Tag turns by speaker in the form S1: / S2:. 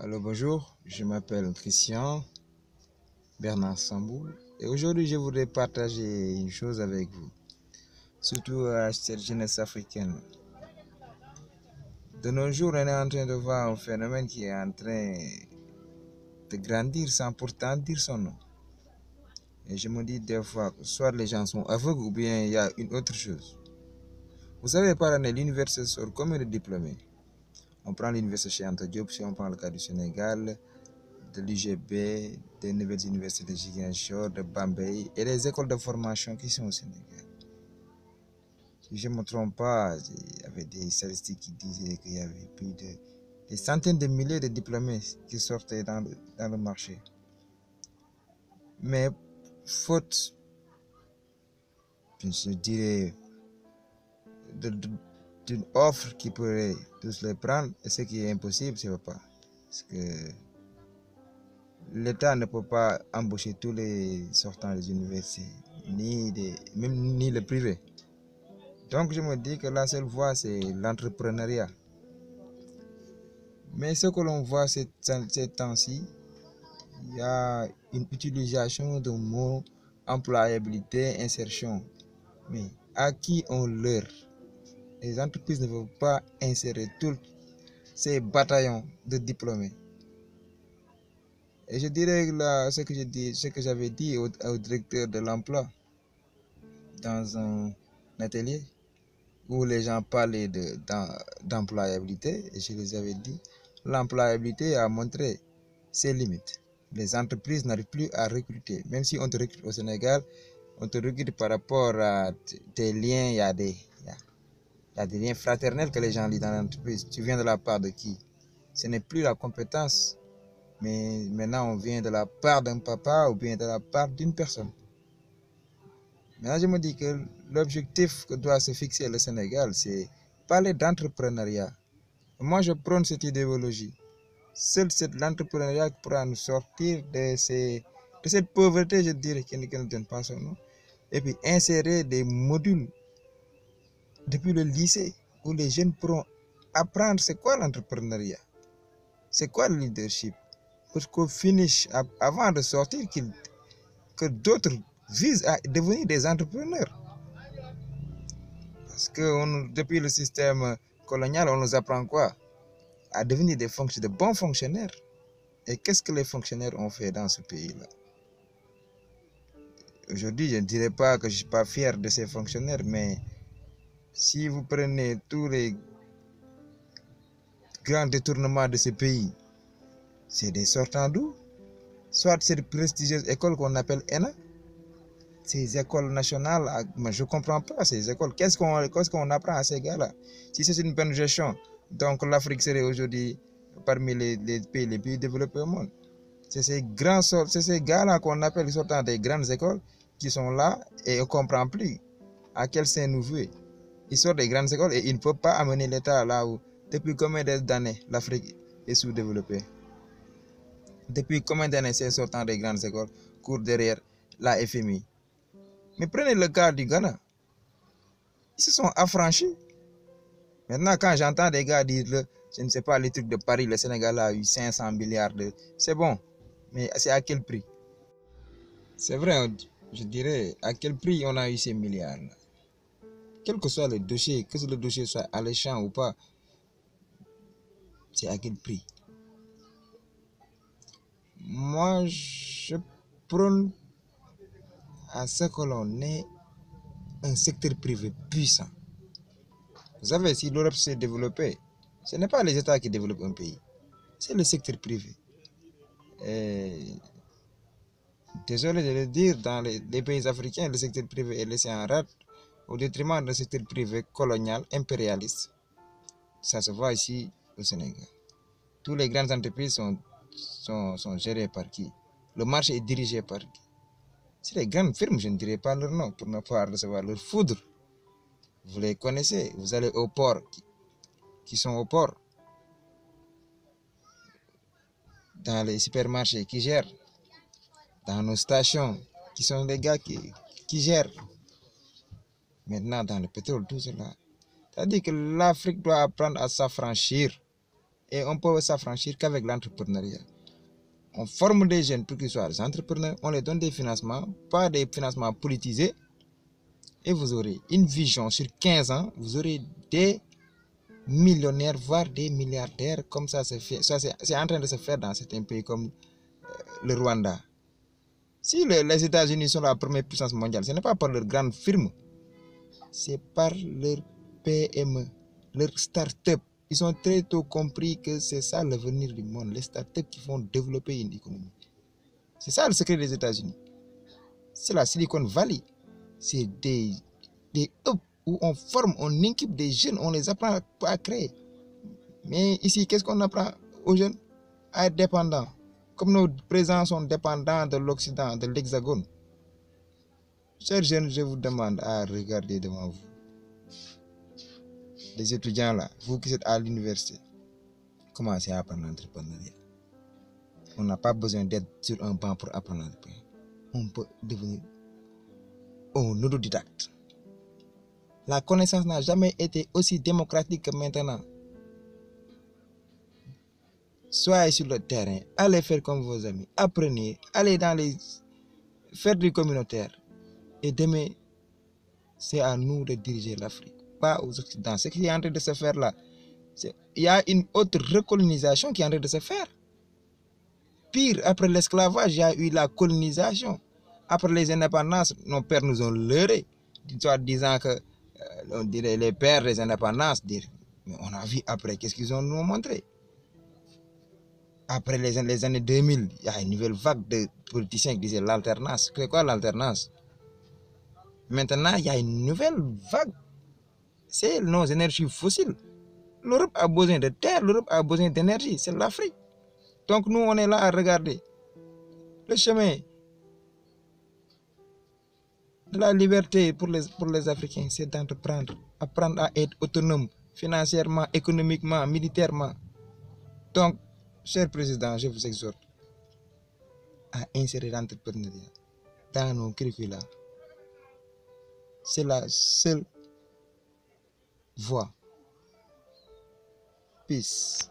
S1: Alors bonjour, je m'appelle Christian Bernard Sambou et aujourd'hui je voudrais partager une chose avec vous, surtout à cette jeunesse africaine. De nos jours, on est en train de voir un phénomène qui est en train de grandir sans pourtant dire son nom. Et je me dis des fois, soit les gens sont aveugles ou bien il y a une autre chose. Vous savez, par année, l'université sort combien de diplômés? On prend l'université Cheikh Anta Diop, si on prend le cas du Sénégal, de l'UGB, des nouvelles universités de Ziguinchor, de Bambey et les écoles de formation qui sont au Sénégal. Si je ne me trompe pas, il y avait des statistiques qui disaient qu'il y avait plus de des centaines de milliers de diplômés qui sortaient dans le marché. Mais faute, je dirais, d'une offre qui pourrait tous les prendre, et ce qui est impossible, c'est pas. Parce que l'État ne peut pas embaucher tous les sortants des universités, ni le privé. Donc je me dis que la seule voie, c'est l'entrepreneuriat. Mais ce que l'on voit ces temps-ci, il y a une utilisation de mots employabilité, insertion. Mais à qui on leurre? Les entreprises ne veulent pas insérer tous ces bataillons de diplômés. Et je dirais là, ce que j'avais dit au directeur de l'emploi dans un atelier où les gens parlaient d'employabilité, et je les avais dit, l'employabilité a montré ses limites. Les entreprises n'arrivent plus à recruter. Même si on te recrute au Sénégal, on te recrute par rapport à tes liens, il y a des liens fraternels que les gens lient dans l'entreprise. Tu viens de la part de qui? Ce n'est plus la compétence, mais maintenant on vient de la part d'un papa ou bien de la part d'une personne. Maintenant, je me dis que l'objectif que doit se fixer le Sénégal, c'est parler d'entrepreneuriat. Moi, je prône cette idéologie. Seul l'entrepreneuriat pourra nous sortir de cette pauvreté, je dirais, qui ne donne pas son nom, et puis insérer des modules depuis le lycée où les jeunes pourront apprendre c'est quoi l'entrepreneuriat, c'est quoi le leadership, pour qu'au finish, avant de sortir, que d'autres visent à devenir des entrepreneurs. Parce que depuis le système colonial, on nous apprend quoi? À devenir de bons fonctionnaires. Et qu'est-ce que les fonctionnaires ont fait dans ce pays-là? Aujourd'hui, je ne dirais pas que je ne suis pas fier de ces fonctionnaires, mais si vous prenez tous les grands détournements de ce pays, c'est des sortants d'où? Soit cette prestigieuse école qu'on appelle ENA, ces écoles nationales, mais je ne comprends pas ces écoles. Qu'est-ce qu'on apprend à ces gars-là? Si c'est une bonne gestion, donc l'Afrique serait aujourd'hui parmi les pays les plus développés au monde. C'est ces gars-là qu'on appelle les sortants des grandes écoles qui sont là et on ne comprend plus à quel sein nous vouer. Ils sortent des grandes écoles et ils ne peuvent pas amener l'État là où, depuis combien d'années l'Afrique est sous-développée? Depuis combien d'années ces sortants des grandes écoles courent derrière la FMI? Mais prenez le cas du Ghana. Ils se sont affranchis. Maintenant, quand j'entends des gars dire, je ne sais pas, les trucs de Paris, le Sénégal a eu 500 milliards de... C'est bon, mais c'est à quel prix? C'est vrai, je dirais, à quel prix on a eu ces milliards-là? Quel que soit le dossier, que le dossier soit alléchant ou pas, c'est à quel prix? Moi, je prône à ce que l'on ait un secteur privé puissant. Vous savez, si l'Europe s'est développée, ce n'est pas les États qui développent un pays, c'est le secteur privé. Et désolé de le dire, dans les pays africains, le secteur privé est laissé en rade au détriment d'un secteur privé colonial, impérialiste. Ça se voit ici au Sénégal. Toutes les grandes entreprises sont gérées par qui? Le marché est dirigé par qui? C'est les grandes firmes, je ne dirais pas leur nom pour ne pas recevoir leur foudre. Vous les connaissez, vous allez au port, qui sont au port, dans les supermarchés qui gèrent, dans nos stations, qui sont les gars qui gèrent. Maintenant, dans le pétrole, tout cela. C'est-à-dire que l'Afrique doit apprendre à s'affranchir Et on peut s'affranchir qu'avec l'entrepreneuriat. On forme des jeunes pour qu'ils soient des entrepreneurs, on les donne des financements, pas des financements politisés. Et vous aurez une vision sur 15 ans, vous aurez des millionnaires, voire des milliardaires, comme ça se fait. Ça, c'est en train de se faire dans certains pays comme le Rwanda. Si les États-Unis sont la première puissance mondiale, ce n'est pas par leurs grandes firmes, c'est par leur PME, leur start-up. Ils ont très tôt compris que c'est ça l'avenir du monde, les start-up qui vont développer une économie. C'est ça le secret des États-Unis. C'est la Silicon Valley. C'est des hubs où on forme, on incube des jeunes, on les apprend à créer. Mais ici, qu'est-ce qu'on apprend aux jeunes? À être dépendants. Comme nos présents sont dépendants de l'Occident, de l'Hexagone. Chers jeunes, je vous demande à regarder devant vous. Les étudiants là, vous qui êtes à l'université, commencez à apprendre l'entrepreneuriat. On n'a pas besoin d'être sur un banc pour apprendre l'entrepreneuriat. On peut devenir un autodidacte. La connaissance n'a jamais été aussi démocratique que maintenant. Soyez sur le terrain, allez faire comme vos amis, apprenez, allez faire du communautaire. Et demain, c'est à nous de diriger l'Afrique, pas aux Occidentaux. Ce qui est en train de se faire là, il y a une autre recolonisation qui est en train de se faire. Pire, après l'esclavage, il y a eu la colonisation. Après les indépendances, nos pères nous ont leurrés, disant que on dirait les pères des indépendances. Mais on a vu après, qu'est-ce qu'ils ont nous montré? Après les années 2000, il y a une nouvelle vague de politiciens qui disaient l'alternance. C'est quoi l'alternance? Maintenant, il y a une nouvelle vague. C'est nos énergies fossiles. L'Europe a besoin de terre, l'Europe a besoin d'énergie. C'est l'Afrique. Donc nous, on est là à regarder. Le chemin de la liberté pour les Africains, c'est d'entreprendre. Apprendre à être autonome financièrement, économiquement, militairement. Donc, cher président, je vous exhorte à insérer l'entrepreneuriat dans nos curricula. C'est la seule voie. Peace.